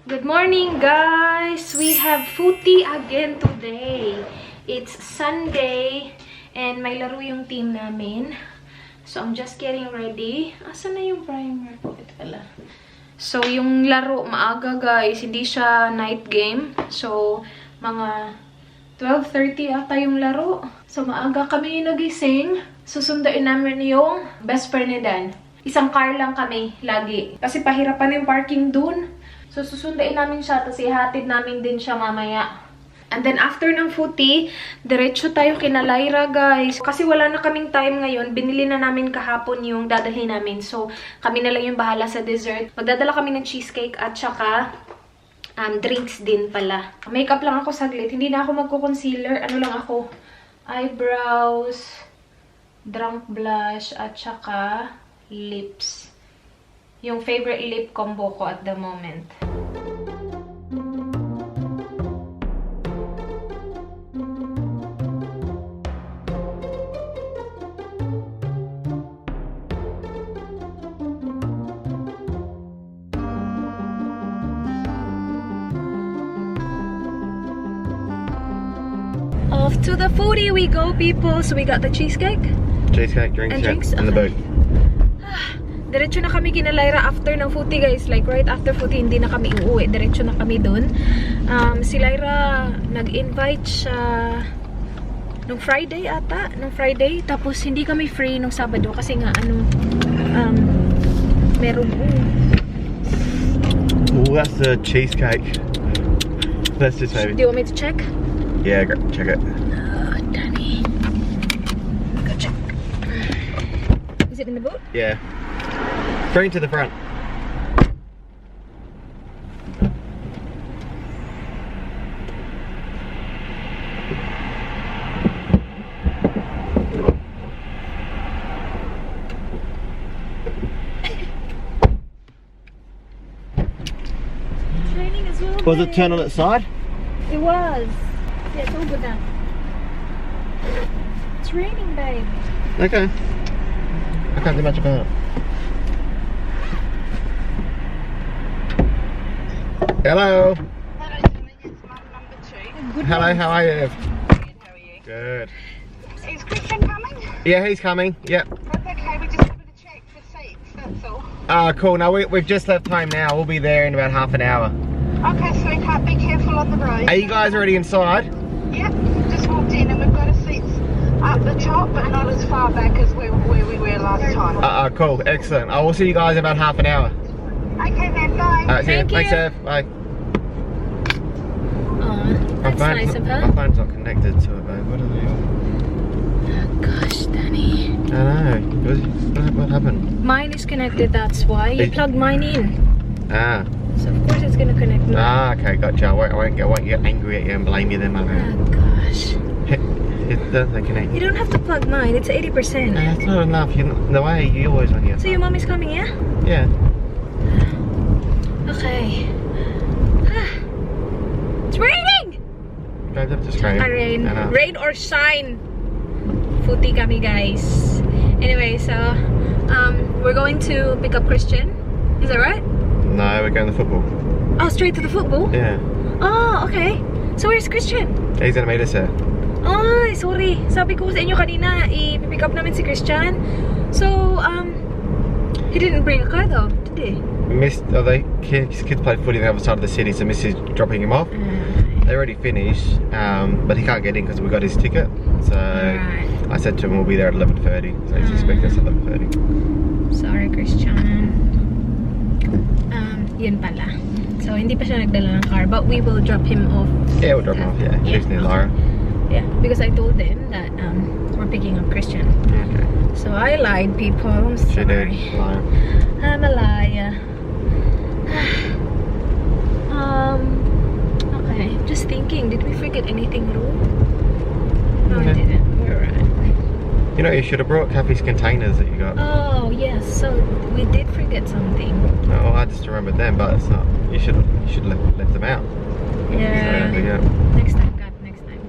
Good morning, guys! We have footy again today. It's Sunday and may laro yung team namin. So, I'm just getting ready. Asan na yung primer ko? Ito pala. So, yung laro maaga, guys. Hindi siya night game. So, mga 12:30 ata yung laro. So, maaga kami nagising. Susunduin namin yung best friend ni Dan. Isang car lang kami lagi. Kasi pahirapan yung parking dun. So, susundain namin siya, tapos ihatid namin din siya mamaya. And then, after ng footy, diretso tayo kina Lyra, guys. Kasi wala na kaming time ngayon, binili na namin kahapon yung dadalhin namin. So, kami na lang yung bahala sa dessert. Magdadala kami ng cheesecake at saka drinks din pala. Makeup lang ako saglit. Hindi na ako magko-concealer. Ano lang ako? Eyebrows, drunk blush, at saka lips. Yung favorite lip combo ko at the moment. Off to the foodie we go, people. So we got the cheesecake. Cheesecake, drinks, and the boat. Diretso na kami kina Lyra after ng footy, guys. Like, right after footy, hindi na kami uuwi. Diretso na kami dun. Si Lyra, nag-invite siya nung Friday ata. Nung Friday. Tapos, hindi kami free nung Sabado. Kasi nga, meron Oh, that's the cheesecake. Let's just maybe. Do you want me to check? Yeah, go check it. Danny. Go check. Is it in the boat? Yeah. Bring to the front. It's raining as well. Was it turn on its side? It was. Yeah, it's all good now. It's raining, babe. Okay. I can't do much about it. Hello. Hello, Jimmy. It's mum number 2. Good Hello, morning. how are you? Good, how are you? Good. Is Christian coming? Yeah, he's coming. Yep. That's okay, we just wanted to check for seats, that's all. Ah, cool. No, we've just left home now. We'll be there in about half an hour. Okay, sweetheart, be careful on the road. Are you guys already inside? Yep, just walked in and we've got our seats up the top, but not as far back as where we were last time. Cool. Excellent. I will see you guys in about half an hour. Okay then, bye. Alright, see you. Thank Thanks, you. Ev. Bye. Aw, that's nice of her. My phone's not connected to it, babe. What are they? Oh, gosh, Danny. I know. What happened? Mine is connected, that's why. You plugged mine in. Ah. So, of course, it's gonna connect mine. Ah, okay, gotcha. I won't get angry at you and blame you then, my Oh, man. gosh. It doesn't connect. You don't have to plug mine. It's 80%. No, that's not enough. The way you always on here. So, your mom is coming, yeah? Yeah. Okay. It's raining! Babe, that's just great. Rain. I know. Rain or shine. Footy kami, guys. Anyway, so, we're going to pick up Christian. Is that right? No, we're going to football. Oh, straight to the football? Yeah. Oh, okay. So, where's Christian? He's gonna meet us there. Ay, sorry. Sabi ko sa inyo kanina, i-pick up namin si Christian. So, he didn't bring a car though, did he? His kids played footy on the other side of the city, so Missy's dropping him off. They already finished, but he can't get in because we got his ticket. So I said to him we'll be there at 11:30. So he's expecting us at 11:30. Sorry, Christian. Yun pala. So, hindi pa siya nagdala ng car, but we will drop him off. Yeah, we'll drop him off. Yeah, he's near Lyra. Yeah, because I told them that we're picking up Christian. Okay. So I lied, people. I'm She did. sorry. Lyra. I'm a liar. Okay, just thinking, did we forget anything, Ru? No, we Okay. didn't. We're right. You know, you should have brought Kathy's containers that you got. Oh, yes. So we did forget something. Oh, I just remembered them, but it's not. You should have left them out. Yeah. So, yeah. Next time, Kat. Next time.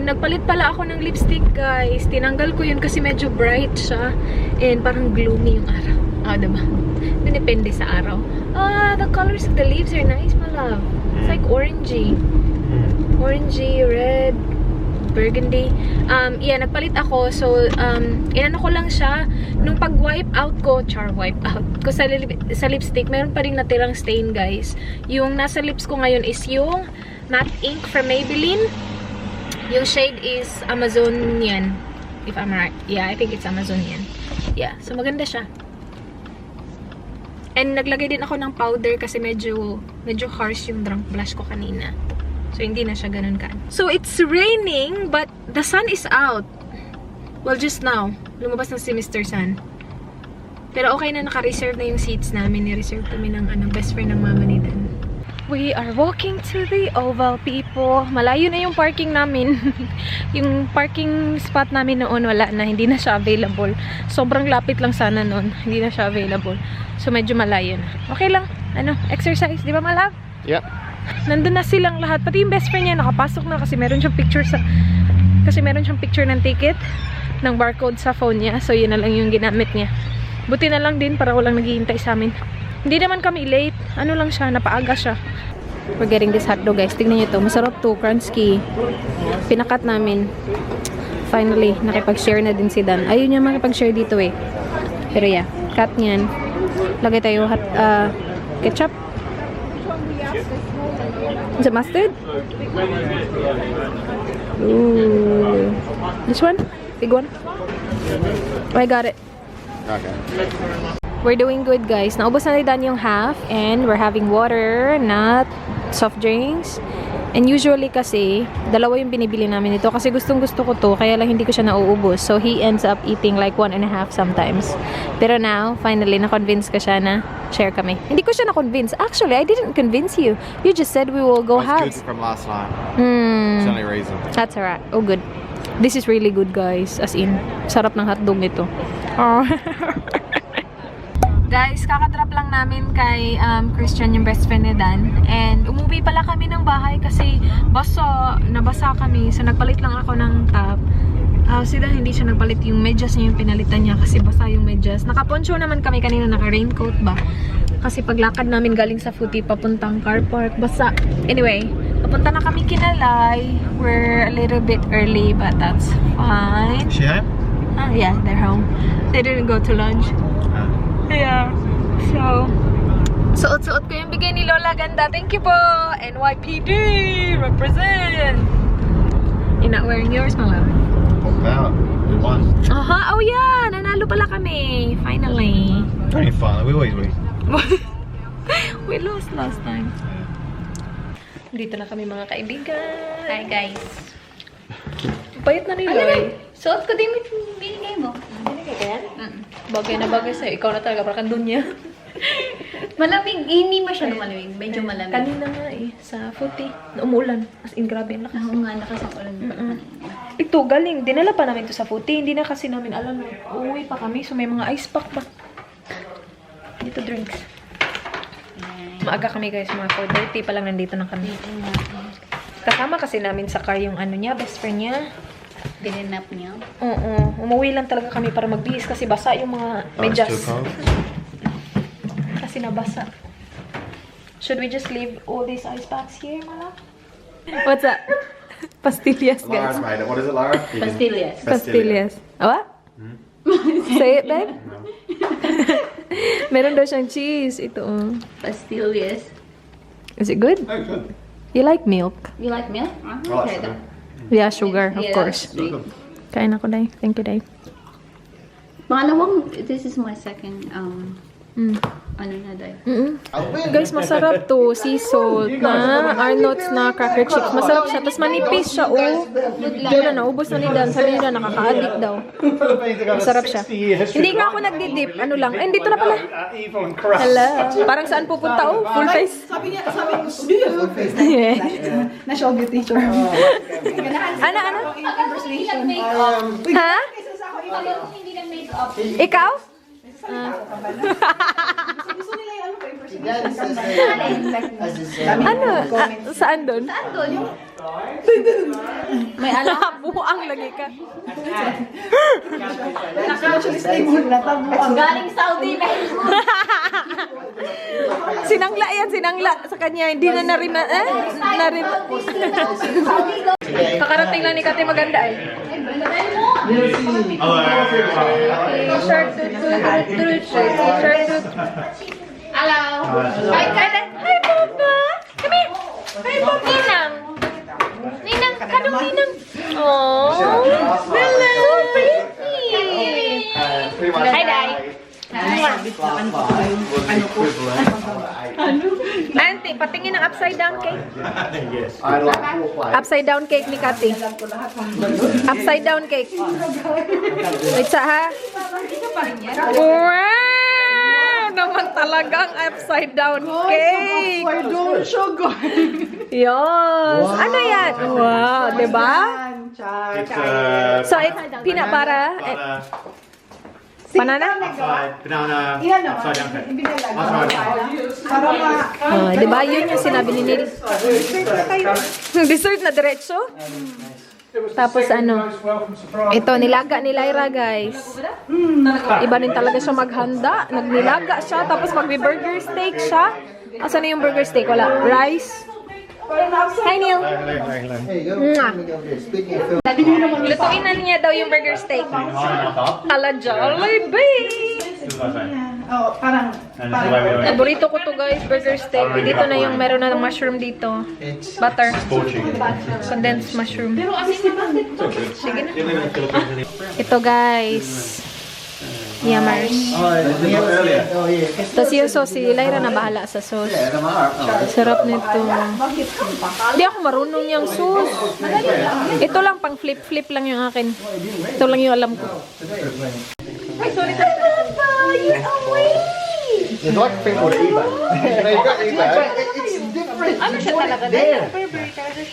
Nagpalit pala ako ng lipstick, guys. Tinanggal ko yun kasi medyo bright siya. And parang gloomy yung araw. Oh, diba? Depende sa araw. Ah, the colors of the leaves are nice, my love. It's like orangey. Orangey, red, burgundy. Yeah, nagpalit ako. So, inano ko lang siya. Nung pag-wipe out ko, wipe out ko sa lipstick, meron pa rin natirang stain, guys. Yung nasa lips ko ngayon is yung matte ink from Maybelline. Yung shade is Amazonian. If I'm right. Yeah, I think it's Amazonian. Yeah, so maganda siya. And naglagay din ako ng powder kasi medyo harsh yung drunk blush ko kanina. So, hindi na siya ganun ka. So, it's raining, but the sun is out. Well, just now. Lumabas na si Mr. Sun. Pero okay na, naka-reserve na yung seats namin. Ni-reserve kami ng best friend ng mama ni Dan. We are walking to the Oval, people. Malayo na yung parking namin. Yung parking spot namin noon, wala na. Hindi na siya available. Sobrang lapit lang sana noon. Hindi na siya available. So, medyo malayo na. Okay lang. Exercise. Di ba, malab? Yep. Nandun na silang lahat. Pati yung best friend niya nakapasok na kasi meron siyang picture ng ticket ng barcode sa phone niya. So, yun na lang yung ginamit niya. Buti na lang din para walang naghihintay sa amin. Hindi naman kami late. Ano lang siya, napaaga siya. We're getting this hotdog, guys. Tignan niyo to. Masarap to. Crunchy. Pinakat namin. Finally, nakipag-share na din si Dan. Ayun niya makipag-share dito eh. Pero yeah, cut niyan. Lagay tayo ketchup. Is it mustard? Ooh. This one? Big one? Oh, I got it. Okay. We're doing good, guys. Naubos na ni Dan yung half and we're having water, not soft drinks. And usually kasi, dalawa yung binibili namin ito kasi gustong-gusto ko to, kaya lang hindi ko siya nauubos. So, he ends up eating like 1.5 sometimes. Pero now, finally, na-convince ko siya na share kami. Hindi ko siya na-convince. Actually, I didn't convince you. You just said we will go halves. It's good from last night. It's the only reason. That's alright. Oh, good. This is really good, guys. As in, sarap ng hotdog nito. Oh. Guys, kakadrop lang namin kay Christian, yung best friend ni Dan. And umuwi pala kami ng bahay kasi nabasa kami. So, nagpalit lang ako ng top. Si Dan, hindi siya nagpalit. Yung medyas niya yung pinalitan niya kasi basa yung medyas. Nakaponcho naman kami kanina, naka-raincoat ba? Kasi paglakad namin galing sa Futi papuntang car park, basa. Anyway, papunta na kami Kinalay. We're a little bit early, but that's fine. Is she home? Yeah, they're home. They didn't go to lunch. Yeah. So, suot-suot ko yung bigay ni Lola Ganda. Thank you po! NYPD! Represent! You're not wearing yours, my love? What about? We won. Oh yeah! Nanalo pala kami! Finally! Only fun. We always win. We lost last time. Dito na kami mga kaibigan. Hi guys. Payat na ni Loy. Suot ko din yung binigay mo. Binigay ka yan? Bagay na bagay sa'yo. Ikaw na talaga, parang dunya. Malamig. Hindi masyado malamig. Medyo malamig. Kanina nga sa Futi. Umuulan. As in, grabe. Lakas. Oo nga, nakasakulan pa kanina. Ito, galing. Dinala pa namin to sa Futi. Hindi na kasi namin alam. Uuwi pa kami. So, may mga ice pack pa. Dito, drinks. Maaga kami, guys. Mga 4:30 pa lang nandito na kami. Kasama kasi namin sa car yung ano niya, best friend niya. Bininap niya. Oo. Umuwi lang talaga kami para magbihis kasi basa yung mga medyas. It's too cold. Kasi nabasa. Should we just leave all these ice packs here, Mala? What's that? Pastillas, guys. Lara's made it. What is it, Lara? Pastillas. Pastillas. What? Say it, babe. Meron daw siyang cheese. Ito. Pastillas. Is it good? Oh, good. You like milk? You like milk? I like sugar. Yeah, sugar, of Yeah, course. sweet. Kain ako, Day. Thank you, Day. Pangalawang, this is my second, ano na day. Guys, masarap to. Sea salt na Arnott's na cracker chips. Masarap siya. Tapos manipis siya, oh. Wala na, ubos na ni Dan. Sabi nila, nakaka-addict daw. Masarap siya. Hindi nga ako nagdidip. Ano lang. Eh, dito na pala. Hala. Parang saan pupunta, oh? Full face. Sabi mo, full face. Na-show beauty show. Ano? Impersonation. Ha? Ikaw? Gusto nila yung ano ko, impersonation. Ano? Saan doon? Saan doon? May alam. Buang lagi ka. Actually, stable na tabuan. Galing Saudi. Sinangla yan, sinangla sa kanya. Hindi na narin. Kakarating lang ni Kati maganda eh. Hello. Hi, Papa. Come here. Hi, Papa. Ninang. Ninang, kadong Ninang. Oh, hello. So pretty. Hi, Dai. Auntie, patingin ng upside down cake. Upside down cake ni Kati. Upside down cake. Wait sa ha. Wow! Naman talagang upside down cake. Don't sugar. Yes. Ano yan? Wow, diba? So, it's peanut butter. Banana? Banana. Iyan o. Upside down cake. Para ma... Diba? Yun yung sinabi ni Neil. Dessert na diretso. Tapos ano, ito, nilaga ni Lyra, guys. Iba rin talaga siya maghanda. Nagnilaga siya, tapos magbi-burger steak siya. Asan na yung burger steak? Wala. Rice. Hi, Neil. Mwah. Lutuin na niya daw yung burger steak. Ala Jollibee! Oh, parang... Paborito ko to, guys, burger steak. Dito na yung meron na ng mushroom dito. Butter. Condensed mushroom. Sige na. Ito, guys. Yummers. Tapos yung sauce, si Lyra na bahala sa sauce. Sarap nito. Hindi ako marunong yung sauce. Ito lang, pang flip-flip lang yung akin. Ito lang yung alam ko. Ay, sorry. You're away! It's like people to eBay. They've got eBay. It's different. Ano siya talaga?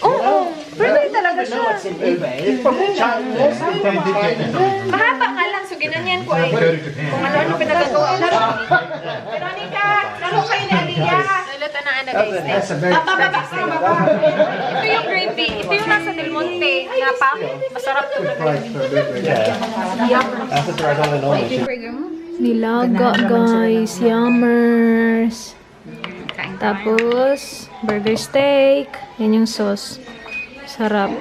Oo, Burberry talaga siya. It's probably Chinese. Mahaba nga lang, so ginanyan ko ay kung ano pinagagawa. Veronica, laro kayo ni Aliyah. Luluto na ano guys. Ito yung gravy. Ito yung nasa Del Monte na pack. Masarap to. That's what they're on the normal. Nilaga guys, yummers. Tapos, burger steak. Yan yung sauce. Sarap.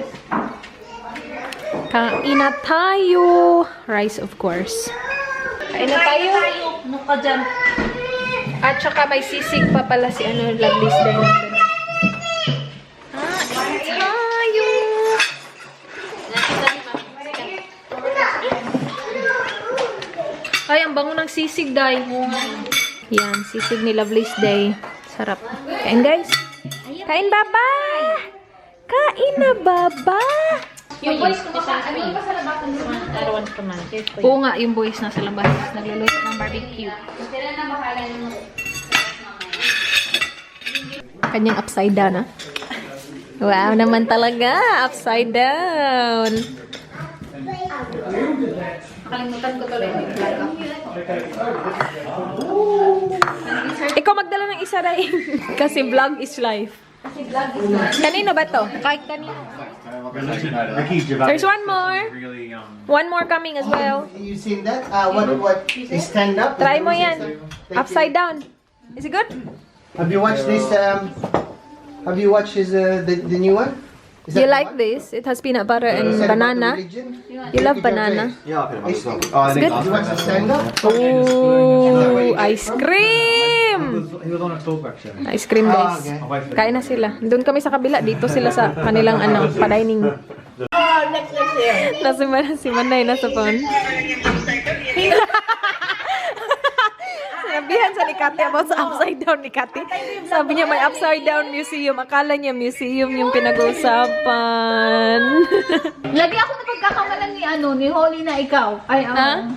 Kain na tayo. Rice of course. Kain na tayo. Ano ka dyan? At saka may sisig pa pala si ano, Lovely's din natin. Kain tayo. Ay, ang bango ng sisig, Day. Yan, sisig ni Lovely's Day. Sarap. Kain, guys. Kain, baba! Kain na, baba! Yung boys ko baka, ano pa sa labasan naman? Arawan pa man. Oo nga, yung boys nasa labas. Nagluluto ng barbecue. Kailan na bahala yung... Kanyang upside down, ah. Wow, naman talaga. Upside down. Nakalimutan ko tuloy yung vlog. Ikaw magdala ng isa rin. Kasi vlog is life. Kasi vlog is not. Kanino ba to? Kahit kanino. There's one more. One more coming as well. You seen that? What? Stand up. Try mo yan. Upside down. Is it good? Have you watched this? Have you watched his the new one? Is You that like this? It has peanut butter and Is that about the banana. religion? You love banana. Yeah, I Ice cream. I think Did you watch the stand up? Ooh, ice cream! He was on a talk actually. Ice cream, guys. Kain na sila. Doon kami sa kabila. Dito sila sa kanilang ano, pa-dining. Si Manay nasa phone. Sinabihan sa ni Kati about sa upside down ni Kati. Sabi niya may upside down museum. Akala niya museum yung pinag-uusapan. Lagi ako na pagkakamalan ni ano, ni Holly na ikaw. Ay, Ha?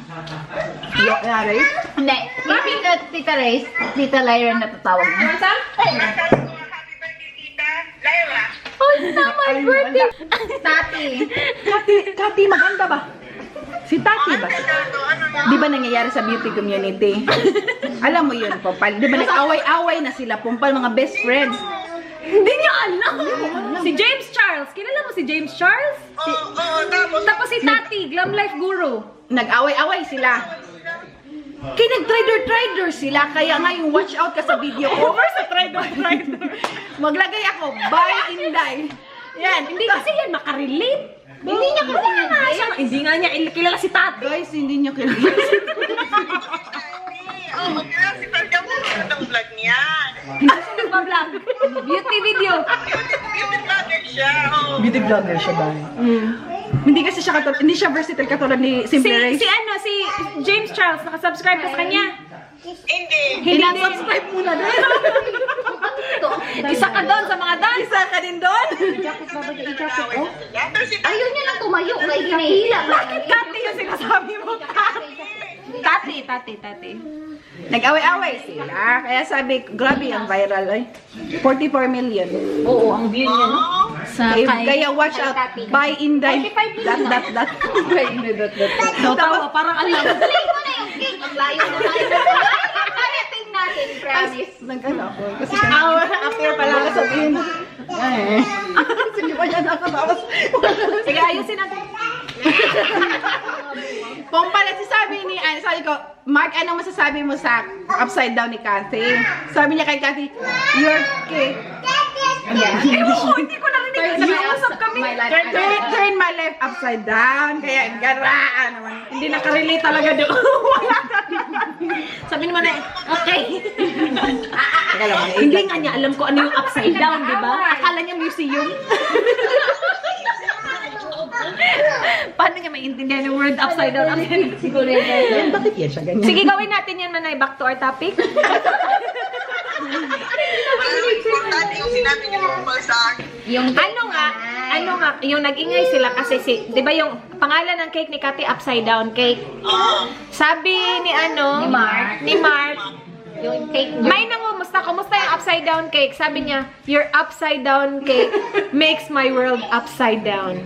Hindi. Hindi na Tita Race, Tita Lyra na tatawag niya. Oh, it's not my birthday! Tati. Kati, maganda ba? Si Tati ba? Di ba nangyayari sa beauty community? Alam mo yun, Pompal. Di ba nag-away-away na sila, Pompal, mga best friends. Hindi niya alam. Si James Charles. Kilala mo si James Charles? Tapos si Tati, Glam Life Guru. Nag-away-away sila. Kaya nag-trader sila, kaya nga yung watch out ka sa video ko. Over sa trader. Maglagay ako, buy Inday. Yan, Hindi kasi yan makarelate. Hindi niya kilala. Hindi nga niya kilala si Tati. guys, hindi niyo kilala. Si Tati mo ang vlog niya. Hindi siya nagpa-vlog. Beauty video. Beauty vlogger siya. Beauty vlogger siya ba? Hindi kasi siya katulad, hindi siya versatile katulad ni Simple Race. Si James Charles, nakasubscribe ka sa kanya. Hindi. Subscribe muna din. Isa ka doon sa mga doon. Isa ka din doon. Ayaw niya lang tumayo. Kaya hinahila. Bakit Tati yung sinasabi mo? Tati. Nag-away-away sila. Kaya sabi, grabe ang viral ay. 44 million. Oo, ang view niya, no? Kaya watch out. Buy Inday. That. Tawa, parang alam. Play mo na yung cake. Ang layo na tayo. Ayating natin, promise. Nag-ano ako. Kasi after pala ako sabihin. Sige pa yan ako. Tapos, Sige, ayusin natin. kung pala sabi ko, Mark, anong masasabi mo sa upside down ni Kathy? Sabi niya kay Kathy, your cake. Hindi ko narinig. Nag-uusap kami. Turn my life upside down. Kaya garaan naman. Hindi nakarelate talaga doon. Wala Sabi naman na, okay. Hindi nga niya alam ko ano yung upside down, di ba? Akala niya museum. Paano niya maintindihan yung word upside down? Siguro yun. Bakit yan siya ganyan? Sige, gawin natin yan, Manay. Back to our topic. Importante yung sinabi niyo mo sa akin. Ano nga, yung nag-ingay sila kasi di ba yung pangalan ng cake ni Kati, upside down cake. Sabi ni Mark, Yung cake niya. may nangumusta, kumusta yung upside down cake? Sabi niya, your upside down cake makes my world upside down.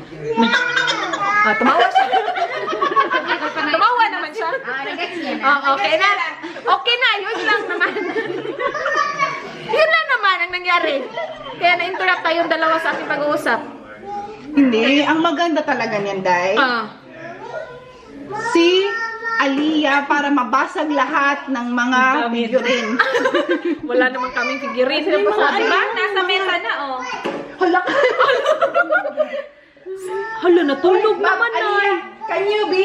Tumawa siya. Tumawa naman siya. Nag-gets niya na. Okay na. Okay na, yun lang naman. Yun lang naman ang nangyari. Kaya na-interrupt tayong dalawa sa ating pag-uusap. Hindi. Ang maganda talaga niyan, Day. Si Aliyah para mabasag lahat ng mga figurine. Wala naman kaming figurine. Diba? Nasa mesa na, oh. Hala. Hala, natulog naman, Aliyah, ay. can you be,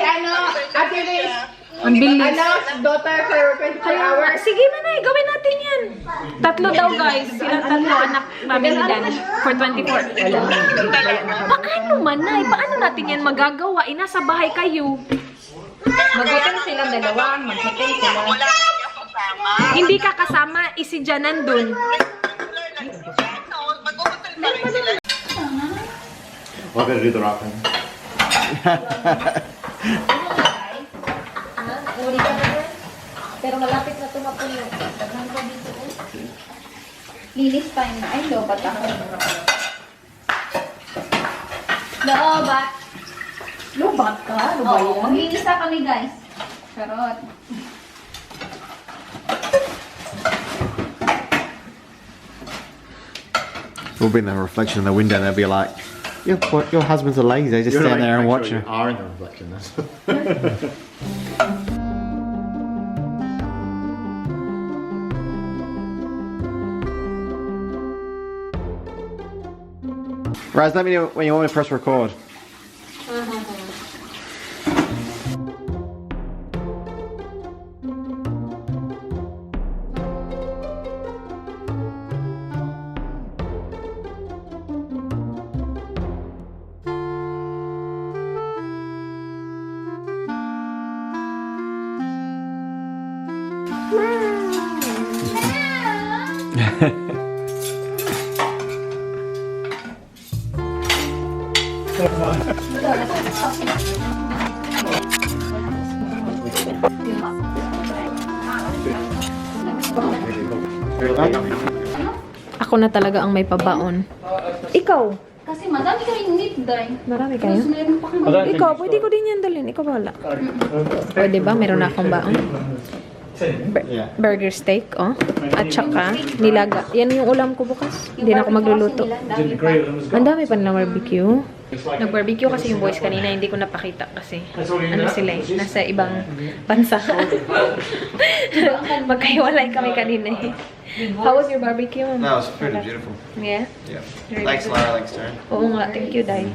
Ate Liz, Ang bilis. daughter for 24 hours? Sige, Manay, gawin natin yan. Tatlo daw, guys. Silang tatlo anak namin ni Dan for 24. Paano, Manay? Paano natin yan magagawa? Nasa bahay kayo. Mag-hotel silang dalawa. Mag-hotel sila. Wala niya kasama. Hindi ka kasama, isidya nandun. Mag-hotel pa rin sila. We're gonna do the wrapping. Pero malapit na tumapulo. Tagnan ko dito. Linis pa yun. Ay, lobat ako. Loobat. Lubat ka? Ano ba Oo, yan? maglinis na kami, guys. Charot. We'll be in the reflection in the window and they'll be like, your husbands are lazy, they just stand there and watch you you. are in the reflection. That's Raz, let me know when you want me to press record. Ako na talaga ang may pabaon. Ikaw? Kasi madami kayong meat, Day. Marami kayo? Tapos meron pa kami. Ikaw, pwede ko din yan dalhin. Ikaw wala. O, diba? Meron na akong baon. Yeah. burger steak, oh. At saka, nilaga. Yan yung ulam ko bukas. Hindi na ako magluluto. Ang dami pa nilang barbecue. Nag-barbecue kasi yung boys kanina, hindi ko napakita kasi ano sila eh, nasa ibang bansa. Magkahiwalay kami kanina eh. How was your barbecue? No, it's pretty beautiful. Yeah? Yeah. Very Thanks, good. Lara. Thanks, Taryn. Oo nga, thank you, Day.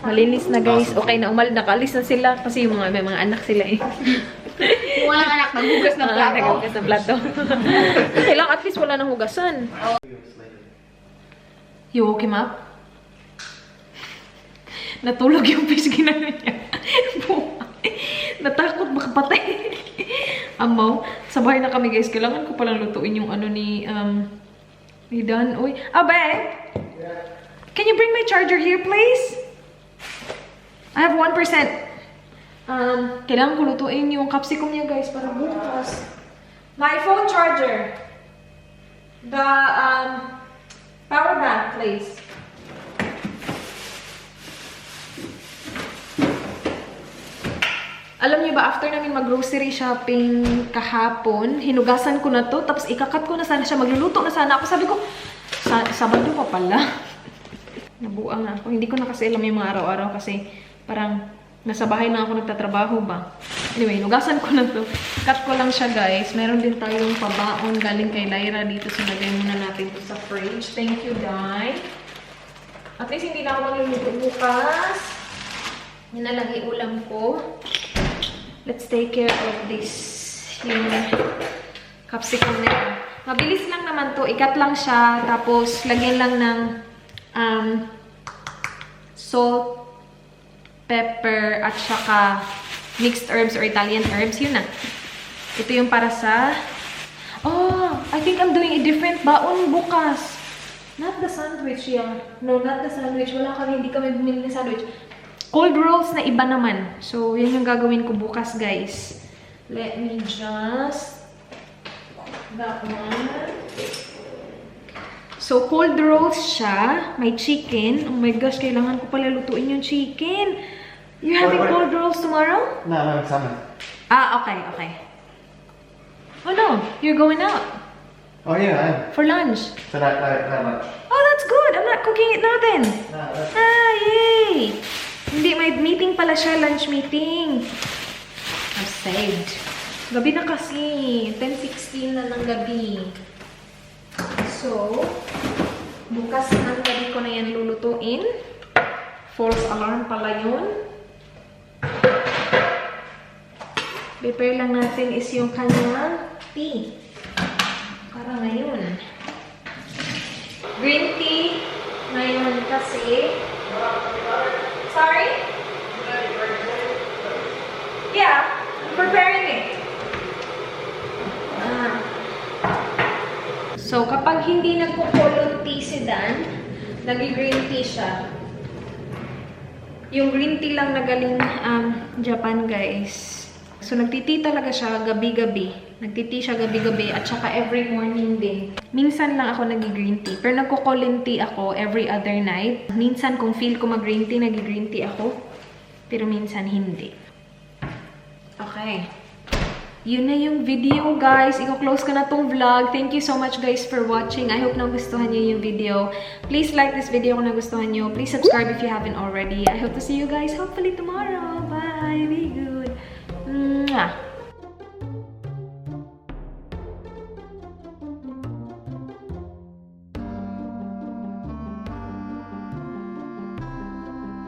Malinis na guys. Okay na, nakalis na sila kasi yung may mga anak sila eh. Kung walang anak, maghugas ng plato. Naghugas ng plato. Okay lang, at least wala nang hugasan. You woke him up? Natulog yung fish ginano niya. Natakot baka patay. Amaw. Sa bahay na kami guys. Kailangan ko palang lutuin yung ano ni Dan. Uy. Ah, babe! Can you bring my charger here, please? I have 1%. Kailangan ko lutuin yung capsicum niya guys para bukas. My phone charger. The power bank, please. Alam niyo ba, after namin mag-grocery shopping kahapon, hinugasan ko na to, tapos ikakat ko na sana siya, magluluto na sana ako. Sabi ko, Sabado pa pala. Nabuang na ako. Hindi ko na kasi alam yung mga araw-araw kasi parang nasa bahay na ako nagtatrabaho ba. Anyway, hinugasan ko na to. Cut ko lang siya guys. Meron din tayong pabaon galing kay Lyra dito. So, lagay muna natin to sa fridge. Thank you, Dai. At least hindi na ako magluluto bukas. Yan na lang yung ulam ko. Let's take care of this. Yung capsicum na yun. Mabilis lang naman to. Ikat lang siya. Tapos, lagyan lang ng salt, pepper, at saka mixed herbs or Italian herbs. Yun na. Ito yung para sa... Oh, I think I'm doing a different baon bukas. Not the sandwich yan. No, not the sandwich. Wala kami, hindi kami bumili ng sandwich. Cold rolls na iba naman. So, yan yung gagawin ko bukas, guys. Let me just... That one. So, cold rolls siya. May chicken. Oh my gosh, kailangan ko pala lutuin yung chicken. You're having cold rolls tomorrow? No, it's salmon. Ah, okay, okay. Oh no, you're going out. Oh yeah, For lunch. so that much. Oh, that's good. I'm not cooking it now then. No, that's... Ah, yay! Hindi, may meeting pala siya. Lunch meeting. I'm saved. Gabi na kasi. 10:16 na ng gabi. So, bukas ng gabi ko na yan lulutuin. False alarm pala yun. Prepare lang natin is yung kanyang tea. Para ngayon. Green tea. Ngayon kasi... Sorry? Yeah, preparing it. So, kapag hindi nagkukulong tea si Dan, nag-green tea siya. Yung green tea lang na galing Japan, guys. So, nagtiti talaga siya gabi-gabi. Nagtiti siya gabi-gabi at saka every morning din. Minsan lang ako nag-green tea. Pero nagkukulong tea ako every other night. Minsan kung feel ko mag-green tea, nag-green tea ako. Pero minsan hindi. Okay. Yun na yung video, guys. Iko-close ko na tong vlog. Thank you so much, guys, for watching. I hope nagustuhan niyo yung video. Please like this video kung nagustuhan niyo. Please subscribe if you haven't already. I hope to see you guys hopefully tomorrow. Bye! Be good! Mwah!